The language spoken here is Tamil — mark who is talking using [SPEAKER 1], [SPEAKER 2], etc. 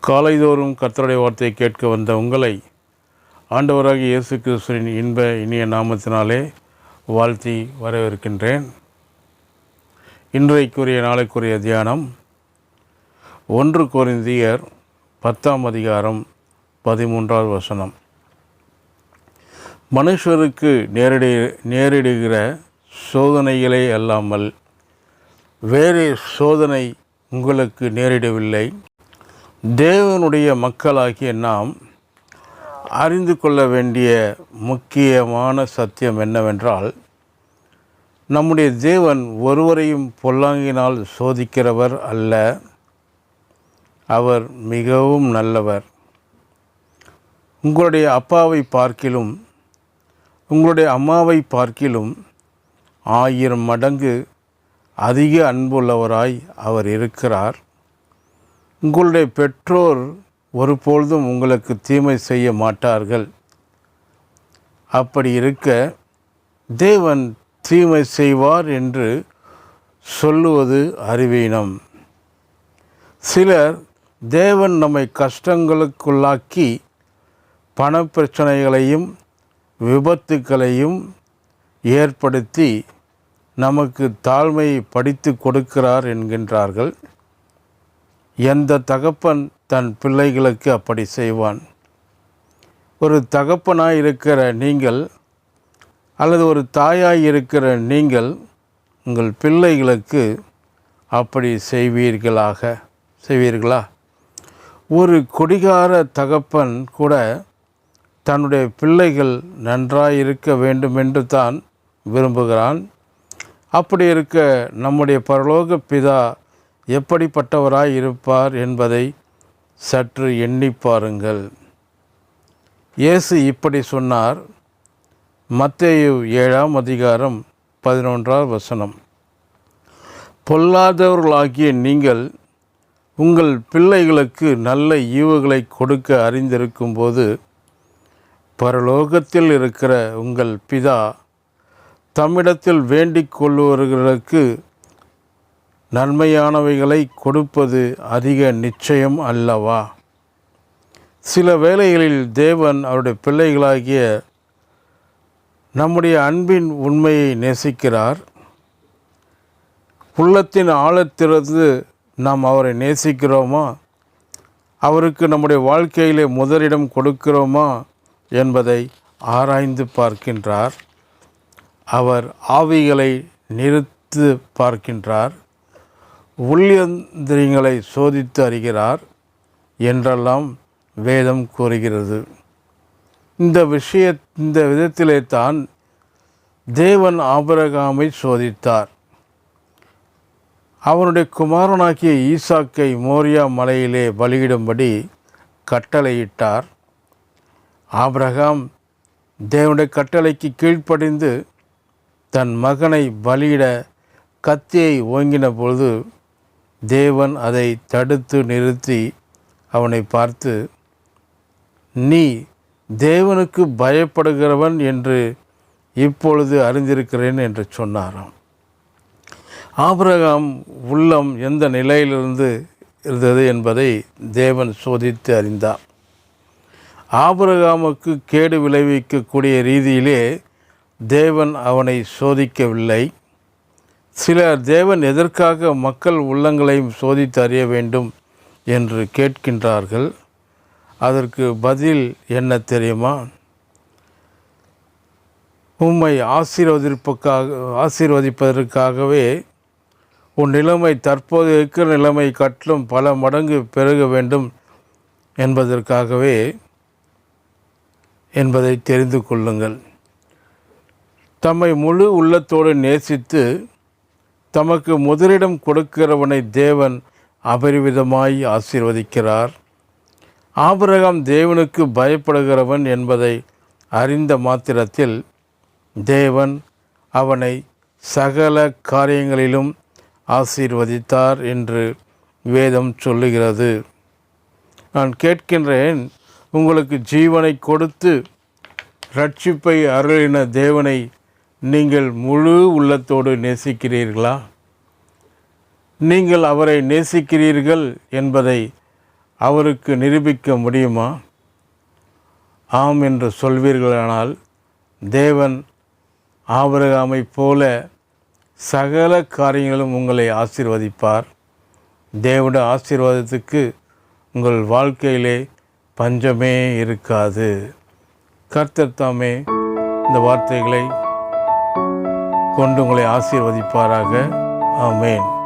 [SPEAKER 1] காலைதோறும் கர்த்தருடைய வார்த்தையை கேட்க வந்த உங்களை ஆண்டவராகிய இயேசு கிறிஸ்துவின் இன்ப இனிய நாமத்தினாலே வாழ்த்தி வரவேற்கின்றேன். இன்றைக்குரிய நாளைக்குரிய தியானம் 1 கொரிந்தியர் 10ஆம் அதிகாரம் 13வது வசனம். மனுஷருக்கு நேரிடுகிற சோதனைகளே அல்லாமல் வேறு சோதனை உங்களுக்கு நேரிடவில்லை. தேவனுடைய மக்களாகிய நாம் அறிந்து கொள்ள வேண்டிய முக்கியமான சத்தியம் என்னவென்றால், நம்முடைய தேவன் ஒருவரையும் பொல்லாங்கினால் சோதிக்கிறவர் அல்ல. அவர் மிகவும் நல்லவர். உங்களுடைய அப்பாவை பார்க்கிலும் உங்களுடைய அம்மாவை பார்க்கிலும் 1000 மடங்கு அதிக அன்புள்ளவராய் அவர் இருக்கிறார். உங்களுடைய பெற்றோர் ஒருபொழுதும் உங்களுக்கு தீமை செய்ய மாட்டார்கள். அப்படி இருக்க தேவன் தீமை செய்வார் என்று சொல்லுவது அறிவீனம். சிலர் தேவன் நம்மை கஷ்டங்களுக்குள்ளாக்கி பணப்பிரச்சனைகளையும் விபத்துக்களையும் ஏற்படுத்தி நமக்கு தாழ்மையை படித்து கொடுக்கிறார் என்கின்றார்கள். எந்த தகப்பன் தன் பிள்ளைகளுக்கு அப்படி செய்வான்? ஒரு தகப்பனாய் இருக்கிற நீங்கள் அல்லது ஒரு தாயாய் இருக்கிற நீங்கள் உங்கள் பிள்ளைகளுக்கு அப்படி செய்வீர்களா? ஒரு குடிகார தகப்பன் கூட தன்னுடைய பிள்ளைகள் நன்றாயிருக்க வேண்டுமென்று தான் விரும்புகிறான். அப்படி இருக்க நம்முடைய பரலோக பிதா எப்படிப்பட்டவராய் இருப்பார் என்பதை சற்று எண்ணி பாருங்கள். இயேசு இப்படி சொன்னார். மத்தேயு 7ஆம் அதிகாரம் 11வது வசனம். பொல்லாதவர்களாகிய நீங்கள் உங்கள் பிள்ளைகளுக்கு நல்ல ஈவுகளை கொடுக்க அறிந்திருக்கும்போது பரலோகத்தில் இருக்கிற உங்கள் பிதா தம்மிடத்தில் வேண்டிக் கொள்ளுவர்களுக்கு நன்மையானவைகளை கொடுப்பது அதிக நிச்சயம் அல்லவா? சில வேளைகளில் தேவன் அவருடைய பிள்ளைகளாகிய நம்முடைய அன்பின் உண்மையை நேசிக்கிறார். உள்ளத்தின் ஆழத்திலிருந்து நாம் அவரை நேசிக்கிறோமா, அவருக்கு நம்முடைய வாழ்க்கையிலே முதலிடம் கொடுக்கிறோமா என்பதை ஆராய்ந்து பார்க்கின்றார். அவர் ஆவிகளை நிறுத்து பார்க்கின்றார். உள்ளந்திரியங்களை சோதித்து அறிகிறார் என்றெல்லாம் வேதம் கூறுகிறது. இந்த விதத்திலே தான் தேவன் ஆபிரகாமை சோதித்தார். அவனுடைய குமாரனாகிய ஈசாக்கை மோரியா மலையிலே பலியிடும்படி கட்டளையிட்டார். ஆபிரகாம் தேவனுடைய கட்டளைக்கு கீழ்ப்படிந்து தன் மகனை பலியிட கத்தியை ஓங்கின பொழுது தேவன் அதை தடுத்து நிறுத்தி அவனை பார்த்து, நீ தேவனுக்கு பயப்படுகிறவன் என்று இப்பொழுது அறிந்திருக்கிறேன் என்று சொன்னாராம். ஆபிரகாம் உள்ளம் எந்த நிலையிலிருந்து இருந்தது என்பதை தேவன் சோதித்து அறிந்தார். ஆபிரகாமுக்கு கேடு விளைவிக்கக்கூடிய ரீதியிலே தேவன் அவனை சோதிக்கவில்லை. சிலர் தேவன் எதற்காக மக்கள் உள்ளங்களையும் சோதித்து அறிய வேண்டும் என்று கேட்கின்றார்கள். அதற்கு பதில் என்ன தெரியுமா? உம்மை ஆசீர்வதிப்பதற்காகவே உன் நிலைமை தற்போது இருக்கிற நிலைமை காட்டிலும் பல மடங்கு பெருக வேண்டும் என்பதற்காகவே என்பதை தெரிந்து கொள்ளுங்கள். தம்மை முழு உள்ளத்தோடு நேசித்து தமக்கு முதலிடம் கொடுக்கிறவனை தேவன் அபரிவிதமாய் ஆசீர்வதிக்கிறார். ஆபிரகாம் தேவனுக்கு பயப்படுகிறவன் என்பதை அறிந்த மாத்திரத்தில் தேவன் அவனை சகல காரியங்களிலும் ஆசீர்வதித்தார் என்று வேதம் சொல்லுகிறது. நான் கேட்கின்றேன், உங்களுக்கு ஜீவனை கொடுத்து இரட்சிப்பை அருளின தேவனை நீங்கள் முழு உள்ளத்தோடு நேசிக்கிறீர்களா? நீங்கள் அவரை நேசிக்கிறீர்கள் என்பதை அவருக்கு நிரூபிக்க முடியுமா? ஆம் என்று சொல்வீர்களானால் தேவன் ஆபிரகாமைப் போல சகல காரியங்களும் உங்களை ஆசீர்வதிப்பார். தேவனுடைய ஆசீர்வாதத்துக்கு உங்கள் வாழ்க்கையிலே பஞ்சமே இருக்காது. கர்த்தர் தாமே இந்த வார்த்தைகளை கொண்டு உங்களை ஆசீர்வதிப்பாராக. ஆமென்.